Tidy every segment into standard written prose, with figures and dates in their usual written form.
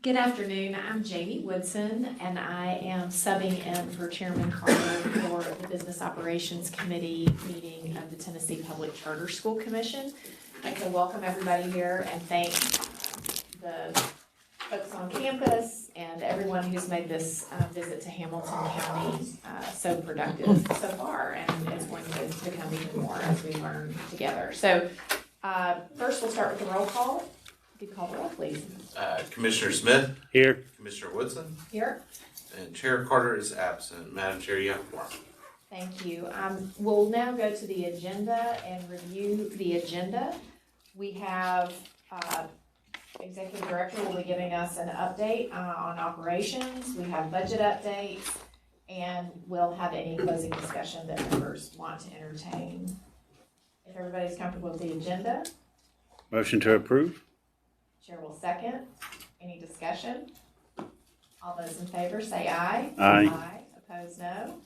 Good afternoon. I'm Jamie Woodson, and I am subbing in for Chairman Carter for the Business Operations Committee meeting of the Tennessee Public Charter School Commission. I'd like to welcome everybody here and thank the folks on campus and everyone who's made this visit to Hamilton County so productive so far, and it's going to become even more as we learn together. So first we'll start with the roll call. If you call the roll, please. Commissioner Smith? Here. Commissioner Woodson? Here. And Chair Carter is absent. Madam Chair, you have a quorum. Thank you. We'll now go to the agenda and review the agenda. We have Executive Director will be giving us an update on operations. We have budget updates, and we'll have any closing discussion that members want to entertain. If everybody's comfortable with the agenda, Motion to approve. Chair will second. Any discussion? All those in favor say aye. Aye. Aye. Opposed, no.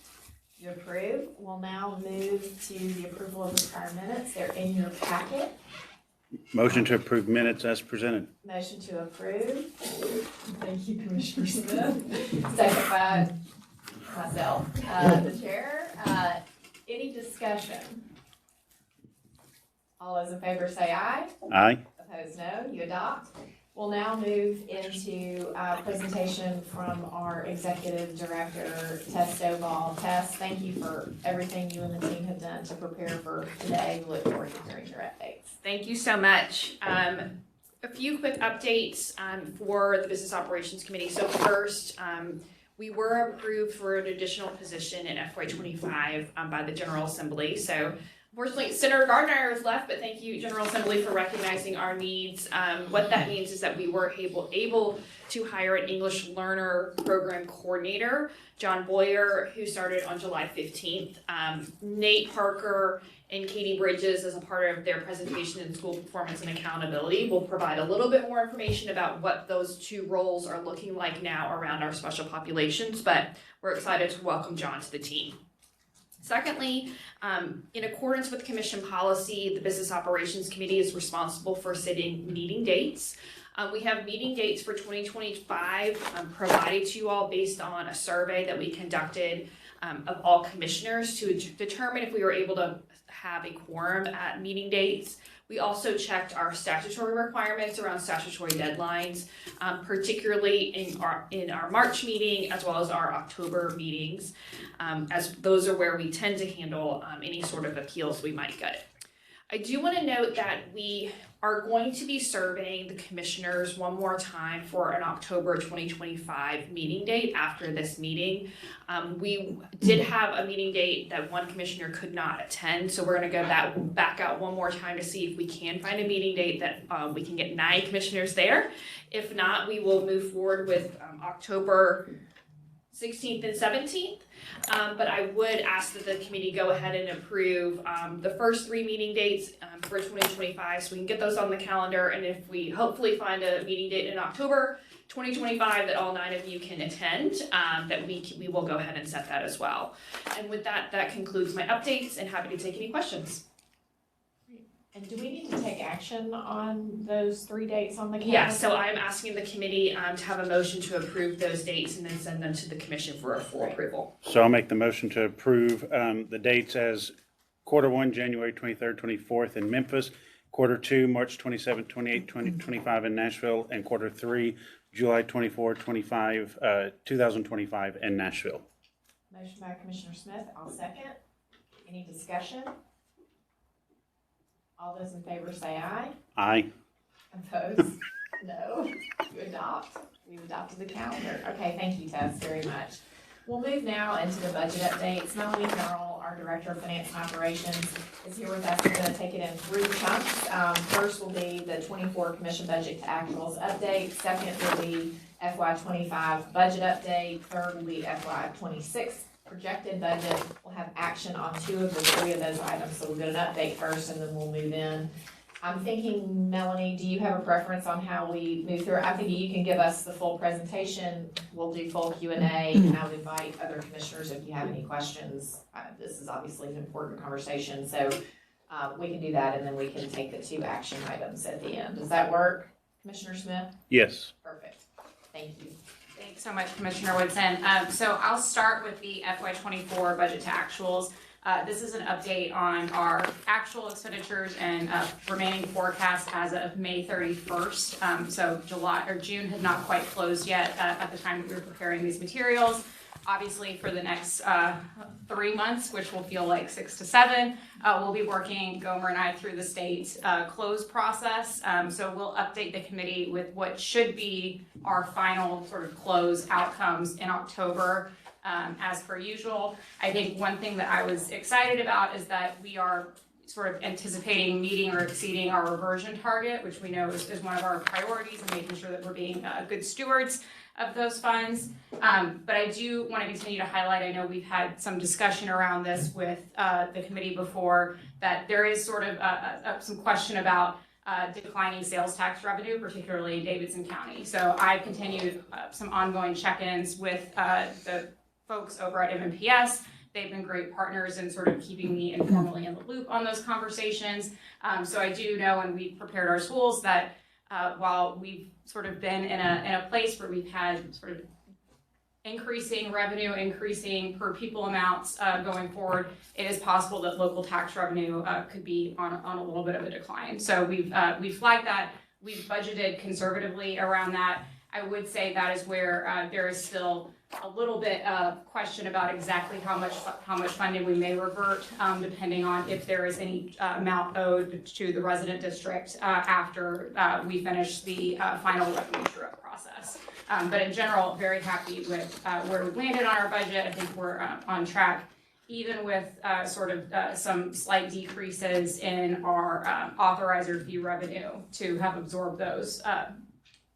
You approve. We'll now move to the approval of the prior minutes. They're in your packet. Motion to approve minutes as presented. Motion to approve. Thank you, Commissioner Smith. Second by myself, the chair. Any discussion? All those in favor say aye. Aye. Opposed, no. You adopt. We'll now move into a presentation from our Executive Director, Tess Stovall. Tess, thank you for everything you and the team have done to prepare for today. We look forward to hearing your updates. Thank you so much. A few quick updates for the Business Operations Committee. So first, we were approved for an additional position in FY25 by the General Assembly. So unfortunately, Senator Gardner has left, but thank you, General Assembly, for recognizing our needs. What that means is that we were able to hire an English Learner Program Coordinator, John Boyer, who started on July 15th. Nate Parker and Katie Bridges, as a part of their presentation in School Performance and Accountability, will provide a little bit more information about what those two roles are looking like now around our special populations, but we're excited to welcome John to the team. Secondly, in accordance with Commission policy, the Business Operations Committee is responsible for setting meeting dates. We have meeting dates for 2025 provided to you all based on a survey that we conducted of all commissioners to determine if we were able to have a quorum at meeting dates. We also checked our statutory requirements around statutory deadlines, particularly in our March meeting as well as our October meetings, as those are where we tend to handle any sort of appeals we might get. I do want to note that we are going to be surveying the commissioners one more time for an October 2025 meeting date after this meeting. We did have a meeting date that one commissioner could not attend, so we're going to go back out one more time to see if we can find a meeting date that we can get 9 commissioners there. If not, we will move forward with October 16th and 17th. But I would ask that the committee go ahead and approve the first 3 meeting dates for 2025 so we can get those on the calendar, and if we hopefully find a meeting date in October 2025 that all 9 of you can attend, that we will go ahead and set that as well. And with that, that concludes my updates, and happy to take any questions. And do we need to take action on those 3 dates on the calendar? Yeah, so I'm asking the committee to have a motion to approve those dates and then send them to the commission for a full approval. So I'll make the motion to approve the dates as Q1, January 23rd, 24th in Memphis, Q2, March 27th, 28th, 2025 in Nashville, and Q3, July 24th, 2025 in Nashville. Motion by Commissioner Smith. I'll second. Any discussion? All those in favor say aye. Aye. Opposed? No. You adopt. We've adopted the calendar. Okay, thank you, Tess, very much. We'll move now into the budget updates. Melanie Carroll, our Director of Finance and Operations, is here with us. We're going to take it in 3 chunks. First will be the 24 Commission Budget to Actuals update. Second will be FY25 budget update. Third will be FY26 projected budget. We'll have action on 2 of the 3 of those items. So we'll get an update first and then we'll move in. I'm thinking, Melanie, do you have a preference on how we move through? I'm thinking you can give us the full presentation. We'll do full Q&A, and I would invite other commissioners if you have any questions. This is obviously an important conversation, so we can do that, and then we can take the 2 action items at the end. Does that work, Commissioner Smith? Yes. Perfect. Thank you. Thanks so much, Commissioner Woodson. So I'll start with the FY24 budget to actuals. This is an update on our actual expenditures and remaining forecast as of May 31st. So June had not quite closed yet at the time that we were preparing these materials. Obviously, for the next 3 months, which will feel like 6 to 7, we'll be working, Gomer and I, through the state close process. So we'll update the committee with what should be our final sort of close outcomes in October, as per usual. I think one thing that I was excited about is that we are sort of anticipating meeting or exceeding our reversion target, which we know is one of our priorities, and making sure that we're being good stewards of those funds. But I do want to continue to highlight, I know we've had some discussion around this with the committee before, that there is sort of some question about declining sales tax revenue, particularly in Davidson County. So I continued some ongoing check-ins with the folks over at MMPS. They've been great partners in sort of keeping me informally in the loop on those conversations. So I do know, and we've prepared our schools, that while we've sort of been in a place where we've had sort of increasing revenue, increasing per pupil amounts going forward, it is possible that local tax revenue could be on a little bit of a decline. So we've flagged that. We've budgeted conservatively around that. I would say that is where there is still a little bit of question about exactly how much funding we may revert, depending on if there is any amount owed to the resident district after we finish the final revenue true-up process. But in general, very happy with where we landed on our budget. I think we're on track, even with sort of some slight decreases in our authorizer fee revenue, to have absorbed those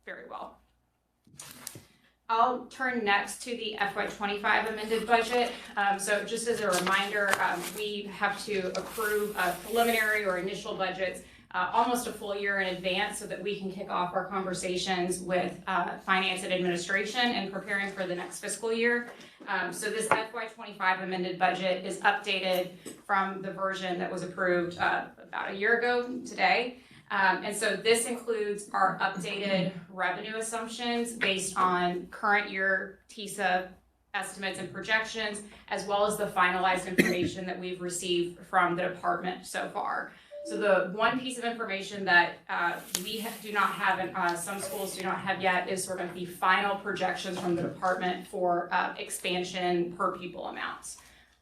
very well. I'll turn next to the FY25 amended budget. So just as a reminder, we have to approve preliminary or initial budgets almost a full year in advance so that we can kick off our conversations with finance and administration and preparing for the next fiscal year. So this FY25 amended budget is updated from the version that was approved about a year ago today. And so this includes our updated revenue assumptions based on current year TISA estimates and projections, as well as the finalized information that we've received from the department so far. So the one piece of information that we do not have, and some schools do not have yet, is sort of the final projections from the department for expansion per pupil amounts.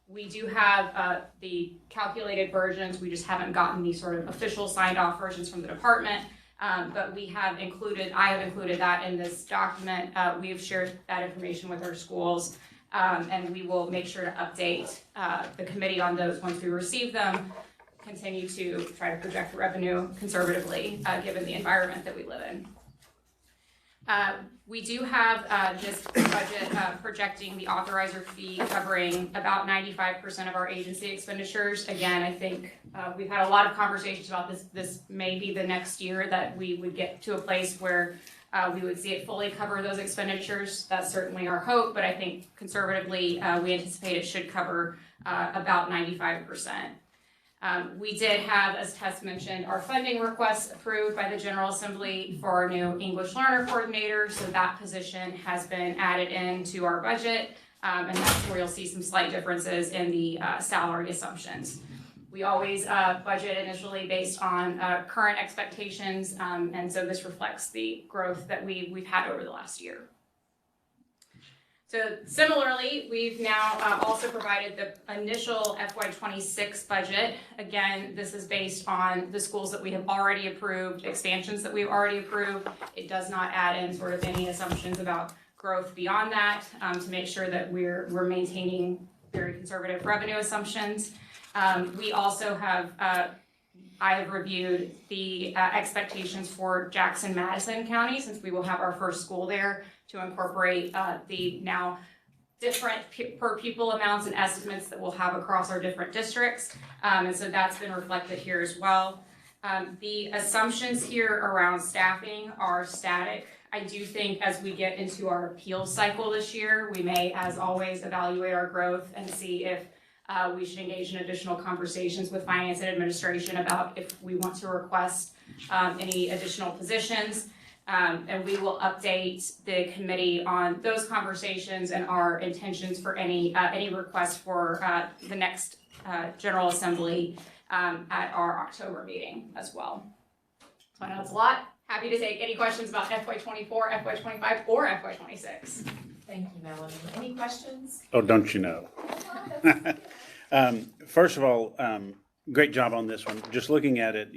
We do have the calculated versions. We just haven't gotten the sort of official signed off versions from the department, but I have included that in this document. We have shared that information with our schools, and we will make sure to update the committee on those once we receive them. Continue to try to project revenue conservatively, given the environment that we live in. We do have this budget projecting the authorizer fee covering about 95% of our agency expenditures. Again, I think we've had a lot of conversations about this. This may be the next year that we would get to a place where we would see it fully cover those expenditures. That's certainly our hope, but I think conservatively we anticipate it should cover about 95%. We did have, as Tess mentioned, our funding requests approved by the General Assembly for our new English learner coordinator. So that position has been added into our budget, and that's where you'll see some slight differences in the salary assumptions. We always budget initially based on current expectations, and so this reflects the growth that we've had over the last year. So similarly, we've now also provided the initial FY26 budget. Again, this is based on the schools that we have already approved, expansions that we've already approved. It does not add in sort of any assumptions about growth beyond that, to make sure that we're maintaining very conservative revenue assumptions. We also have, I have reviewed the expectations for Jackson-Madison County, since we will have our first school there, to incorporate the now different per pupil amounts and estimates that we'll have across our different districts. And so that's been reflected here as well. The assumptions here around staffing are static. I do think as we get into our appeals cycle this year, we may, as always, evaluate our growth and see if we should engage in additional conversations with finance and administration about if we want to request any additional positions. And we will update the committee on those conversations and our intentions for any requests for the next General Assembly at our October meeting as well. So I know it's a lot. Happy to take any questions about FY24, FY25, or FY26. Thank you, Melanie. Any questions? Oh, don't you know? First of all, great job on this one. Just looking at it,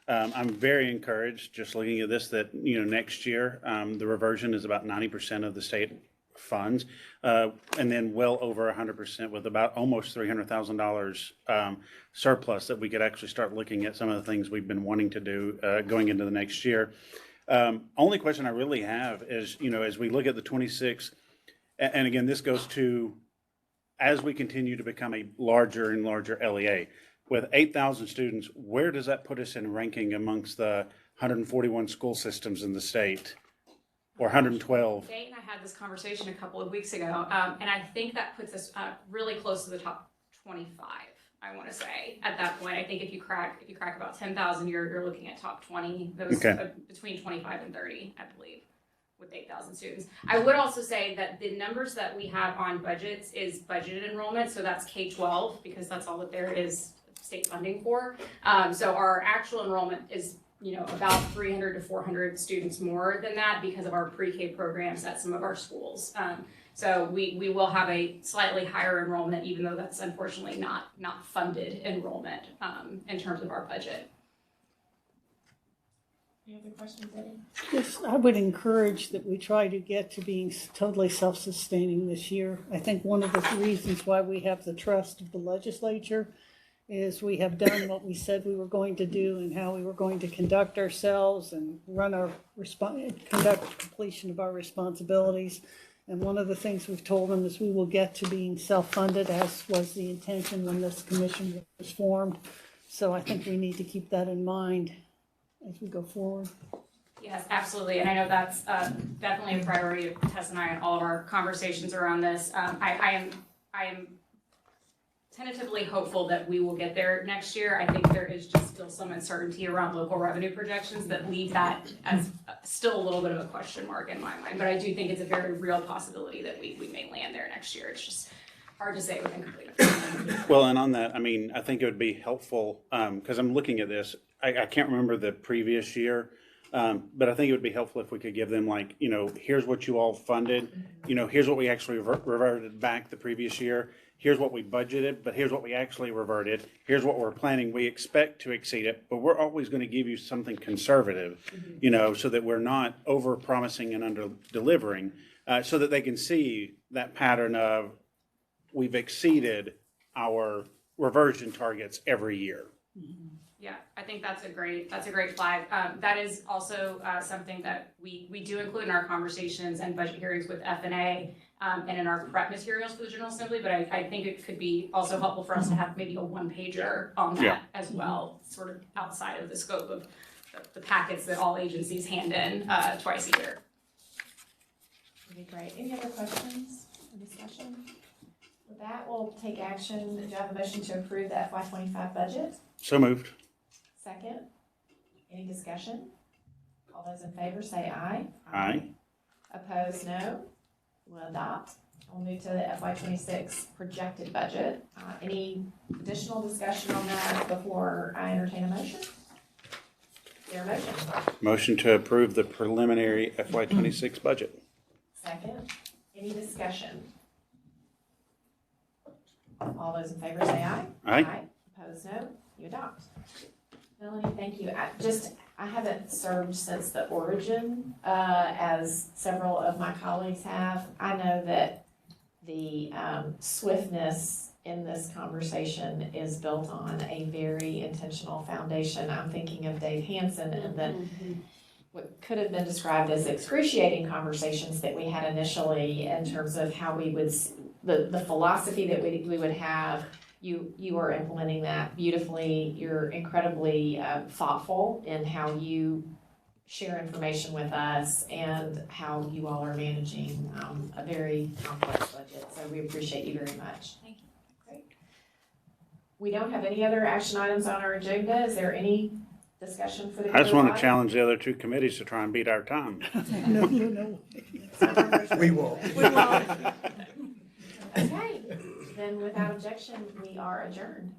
I'm very encouraged, just looking at this, that, next year, the reversion is about 90% of the state funds, and then well over 100% with about almost $300,000 surplus that we could actually start looking at some of the things we've been wanting to do going into the next year. Only question I really have is, as we look at the 26, and again, this goes to, as we continue to become a larger and larger LEA, with 8,000 students, where does that put us in ranking amongst the 141 school systems in the state? Or 112? Nate and I had this conversation a couple of weeks ago, and I think that puts us really close to the top 25. I want to say at that point, I think if you crack about 10,000, you're looking at top 20. Those between 25 and 30, I believe, with 8,000 students. I would also say that the numbers that we have on budgets is budgeted enrollment, so that's K-12 because that's all that there is state funding for. So our actual enrollment is about 300 to 400 students more than that because of our pre-K programs at some of our schools. So we will have a slightly higher enrollment, even though that's unfortunately not funded enrollment in terms of our budget. Any other questions, Eddie? Yes, I would encourage that we try to get to being totally self-sustaining this year. I think one of the reasons why we have the trust of the legislature is we have done what we said we were going to do and how we were going to conduct ourselves and conduct completion of our responsibilities. And one of the things we've told them is we will get to being self-funded, as was the intention when this commission was formed. So I think we need to keep that in mind as we go forward. Yes, absolutely, and I know that's definitely a priority of Tess and I in all of our conversations around this. I am tentatively hopeful that we will get there next year. I think there is just still some uncertainty around local revenue projections that leave that as still a little bit of a question mark in my mind. But I do think it's a very real possibility that we may land there next year. It's just hard to say with complete. Well, and on that, I think it would be helpful, because I'm looking at this, I can't remember the previous year, but I think it would be helpful if we could give them here's what you all funded, here's what we actually reverted back the previous year. Here's what we budgeted, but here's what we actually reverted. Here's what we're planning. We expect to exceed it, but we're always going to give you something conservative, so that we're not over promising and under delivering, so that they can see that pattern of we've exceeded our reversion targets every year. Yeah, I think that's a great flag. That is also something that we do include in our conversations and budget hearings with FNA and in our prep materials for the General Assembly, but I think it could be also helpful for us to have maybe a one-pager on that as well, sort of outside of the scope of the packets that all agencies hand in twice a year. That'd be great. Any other questions or discussion? With that, we'll take action. Do you have a motion to approve the FY25 budget? So moved. Second. Any discussion? All those in favor say aye. Aye. Opposed, no. We'll adopt. We'll move to the FY26 projected budget. Any additional discussion on that before I entertain a motion? Is there a motion? Motion to approve the preliminary FY26 budget. Second. Any discussion? All those in favor say aye. Aye. Opposed, no. You adopt. Melanie, thank you. I haven't served since the origin, as several of my colleagues have. I know that the swiftness in this conversation is built on a very intentional foundation. I'm thinking of Dave Hansen and then what could have been described as excruciating conversations that we had initially in terms of how we would, the philosophy that we would have. You are implementing that beautifully. You're incredibly thoughtful in how you share information with us and how you all are managing a very complex budget. So we appreciate you very much. Thank you. Great. We don't have any other action items on our agenda. Is there any discussion for the. I just good want of to challenge the other two committees to try and beat our time. No. We will. Okay, then without objection, we are adjourned.